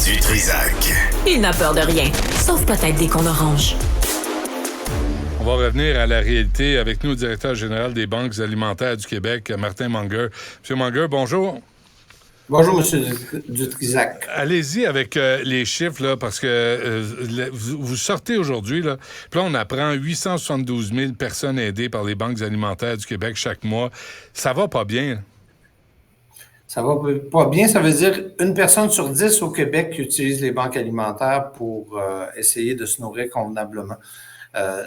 Du Trizac. Il n'a peur de rien, sauf peut-être des cons oranges. On va revenir à la réalité avec nous, le directeur général des banques alimentaires du Québec, Martin Munger. Monsieur Munger, bonjour. Bonjour, M. Dutrisac. Allez-y avec les chiffres, là, parce que vous sortez aujourd'hui, là, puis là, on apprend 872 000 personnes aidées par les banques alimentaires du Québec chaque mois. Ça va pas bien. Ça va pas bien. Ça veut dire une personne sur 10 au Québec qui utilise les banques alimentaires pour essayer de se nourrir convenablement.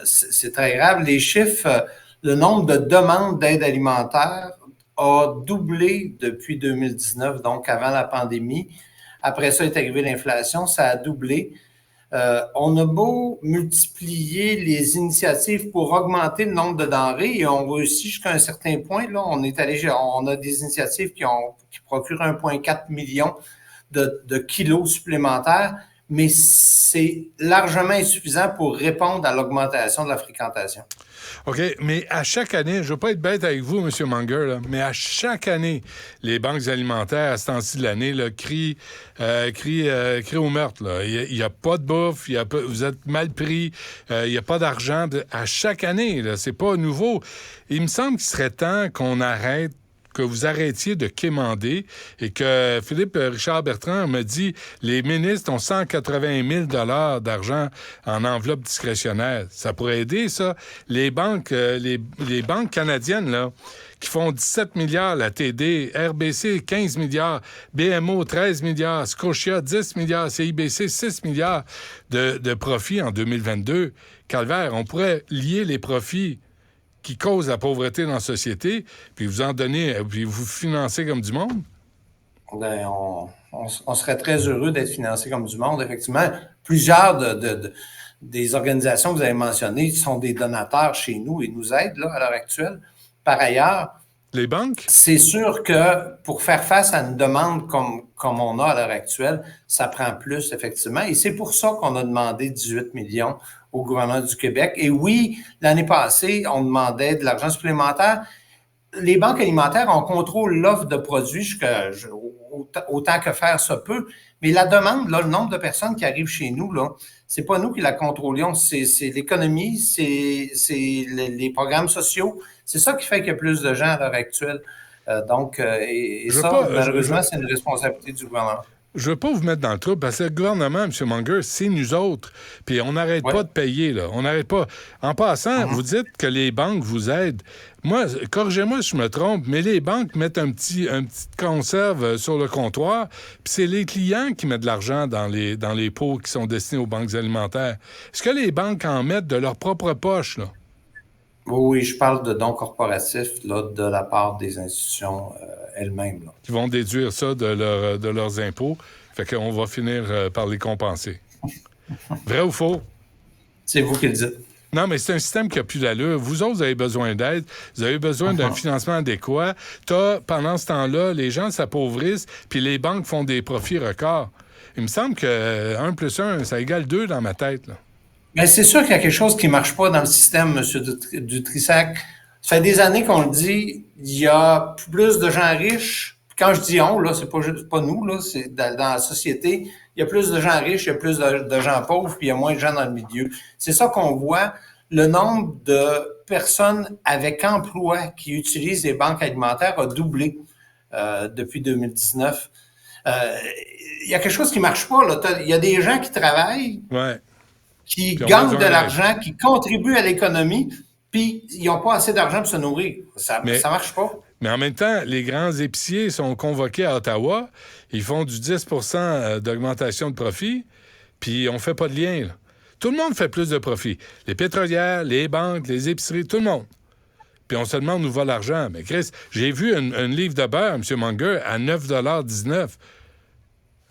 C'est très grave. Les chiffres, le nombre de demandes d'aide alimentaire a doublé depuis 2019, donc avant la pandémie. Après ça est arrivée l'inflation, ça a doublé. On a beau multiplier les initiatives pour augmenter le nombre de denrées et on réussit jusqu'à un certain point. Là, on a des initiatives qui procurent 1,4 million de kilos supplémentaires, mais c'est largement insuffisant pour répondre à l'augmentation de la fréquentation. OK, mais à chaque année, je ne veux pas être bête avec vous, M. Munger, là, mais à chaque année, les banques alimentaires, à ce temps-ci de l'année, là, crient au meurtre. Là. Il n'y a pas de bouffe, vous êtes mal pris, il n'y a pas d'argent. À chaque année, là, c'est pas nouveau. Il me semble qu'il serait temps que vous arrêtiez de quémander et que Philippe Richard Bertrand me dit les ministres ont 180 000 $ d'argent en enveloppe discrétionnaire. Ça pourrait aider, ça. Les banques canadiennes, là, qui font 17 milliards, la TD, RBC, 15 milliards, BMO, 13 milliards, Scotia, 10 milliards, CIBC, 6 milliards de profits en 2022. Calvaire, on pourrait lier les profits qui causent la pauvreté dans la société, puis vous en donnez, puis vous financez comme du monde? Ben, on serait très heureux d'être financé comme du monde, effectivement. Plusieurs des organisations que vous avez mentionnées sont des donateurs chez nous et nous aident là, à l'heure actuelle. Par ailleurs, les banques? C'est sûr que pour faire face à une demande comme on a à l'heure actuelle, ça prend plus, effectivement. Et c'est pour ça qu'on a demandé 18 millions au gouvernement du Québec. Et oui, l'année passée, on demandait de l'argent supplémentaire. Les banques alimentaires, on contrôle l'offre de produits autant que faire se peut. Mais la demande, là, le nombre de personnes qui arrivent chez nous, là, c'est pas nous qui la contrôlions, c'est l'économie, c'est les programmes sociaux. C'est ça qui fait qu'il y a plus de gens à l'heure actuelle. Malheureusement, c'est une responsabilité du gouvernement. Je veux pas vous mettre dans le trouble, parce que le gouvernement, M. Munger, c'est nous autres. Puis on n'arrête pas de payer, là. On n'arrête pas. En passant, vous dites que les banques vous aident. Moi, corrigez-moi si je me trompe, mais les banques mettent un petit conserve sur le comptoir, puis c'est les clients qui mettent de l'argent dans les pots qui sont destinés aux banques alimentaires. Est-ce que les banques en mettent de leur propre poche, là? Oui, je parle de dons corporatifs là, de la part des institutions elles-mêmes. Là. Qui vont déduire ça de leurs impôts. Fait qu'on va finir par les compenser. Vrai ou faux? C'est vous qui le dites. Non, mais c'est un système qui n'a plus d'allure. Vous autres, vous avez besoin d'aide. Vous avez besoin d'un financement adéquat. Pendant ce temps-là, les gens s'appauvrissent, puis les banques font des profits records. Il me semble que 1 + 1, ça égale 2 dans ma tête, là. Mais c'est sûr qu'il y a quelque chose qui ne marche pas dans le système, M. Dutrisac. Ça fait des années qu'on le dit, il y a plus de gens riches. Quand je dis on, là, c'est pas nous, là, c'est dans la société. Il y a plus de gens riches, il y a plus de gens pauvres, puis il y a moins de gens dans le milieu. C'est ça qu'on voit. Le nombre de personnes avec emploi qui utilisent les banques alimentaires a doublé depuis 2019. Il y a quelque chose qui ne marche pas, là. Il y a des gens qui travaillent. Ouais. Qui gagnent de l'argent, qui contribuent à l'économie, puis ils n'ont pas assez d'argent pour se nourrir. Ça marche pas. Mais en même temps, les grands épiciers sont convoqués à Ottawa. Ils font du 10 % d'augmentation de profit, puis on fait pas de lien, là. Tout le monde fait plus de profit. Les pétrolières, les banques, les épiceries, tout le monde. Puis on se demande où va l'argent. Mais Chris, j'ai vu un livre de beurre, M. Munger, à 9,19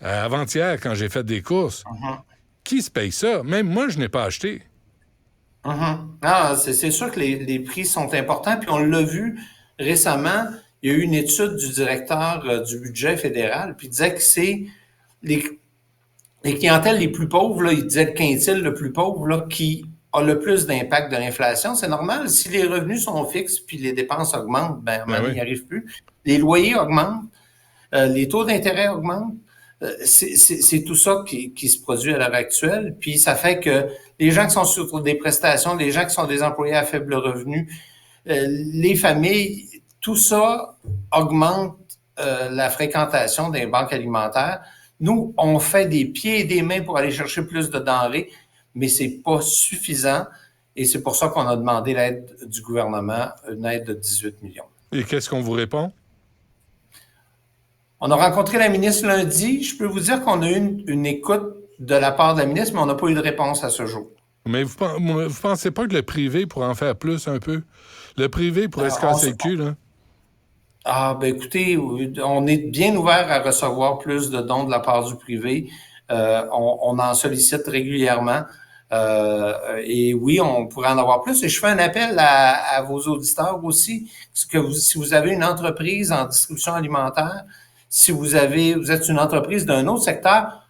$ avant-hier, quand j'ai fait des courses. Qui se paye ça? Même moi, je n'ai pas acheté. Ah, c'est sûr que les prix sont importants. Puis on l'a vu récemment, il y a eu une étude du directeur du budget fédéral, puis il disait que c'est les clientèles les plus pauvres, là, il disait le quintile le plus pauvre, là, qui a le plus d'impact de l'inflation. C'est normal. Si les revenus sont fixes puis les dépenses augmentent, à un moment donné, il n'y arrive plus. Les loyers augmentent, les taux d'intérêt augmentent. C'est tout ça qui se produit à l'heure actuelle. Puis ça fait que les gens qui sont sur des prestations, les gens qui sont des employés à faible revenu, les familles, tout ça augmente la fréquentation des banques alimentaires. Nous, on fait des pieds et des mains pour aller chercher plus de denrées, mais c'est pas suffisant. Et c'est pour ça qu'on a demandé l'aide du gouvernement, une aide de 18 millions. Et qu'est-ce qu'on vous répond? On a rencontré la ministre lundi. Je peux vous dire qu'on a eu une écoute de la part de la ministre, mais on n'a pas eu de réponse à ce jour. Mais vous pensez pas que le privé pourrait en faire plus un peu? Le privé pourrait se casser le cul, là? Ah, ben écoutez, on est bien ouvert à recevoir plus de dons de la part du privé. On en sollicite régulièrement. Et oui, on pourrait en avoir plus. Et je fais un appel à vos auditeurs aussi, si vous avez une entreprise en distribution alimentaire, si vous êtes une entreprise d'un autre secteur,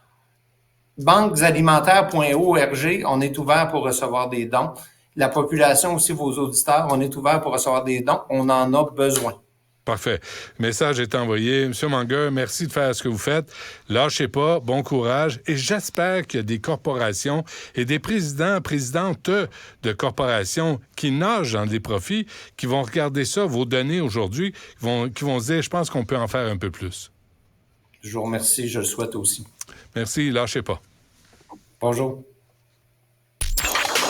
banquesalimentaires.org, on est ouvert pour recevoir des dons. La population aussi, vos auditeurs, on est ouvert pour recevoir des dons. On en a besoin. Parfait. Le message est envoyé. Monsieur Munger, merci de faire ce que vous faites. Lâchez pas, bon courage. Et j'espère qu'il y a des corporations et des présidentes de corporations qui nagent dans des profits, qui vont regarder ça, vos données aujourd'hui, qui vont se dire, je pense qu'on peut en faire un peu plus. Je vous remercie, je le souhaite aussi. Merci, lâchez pas. Bonjour.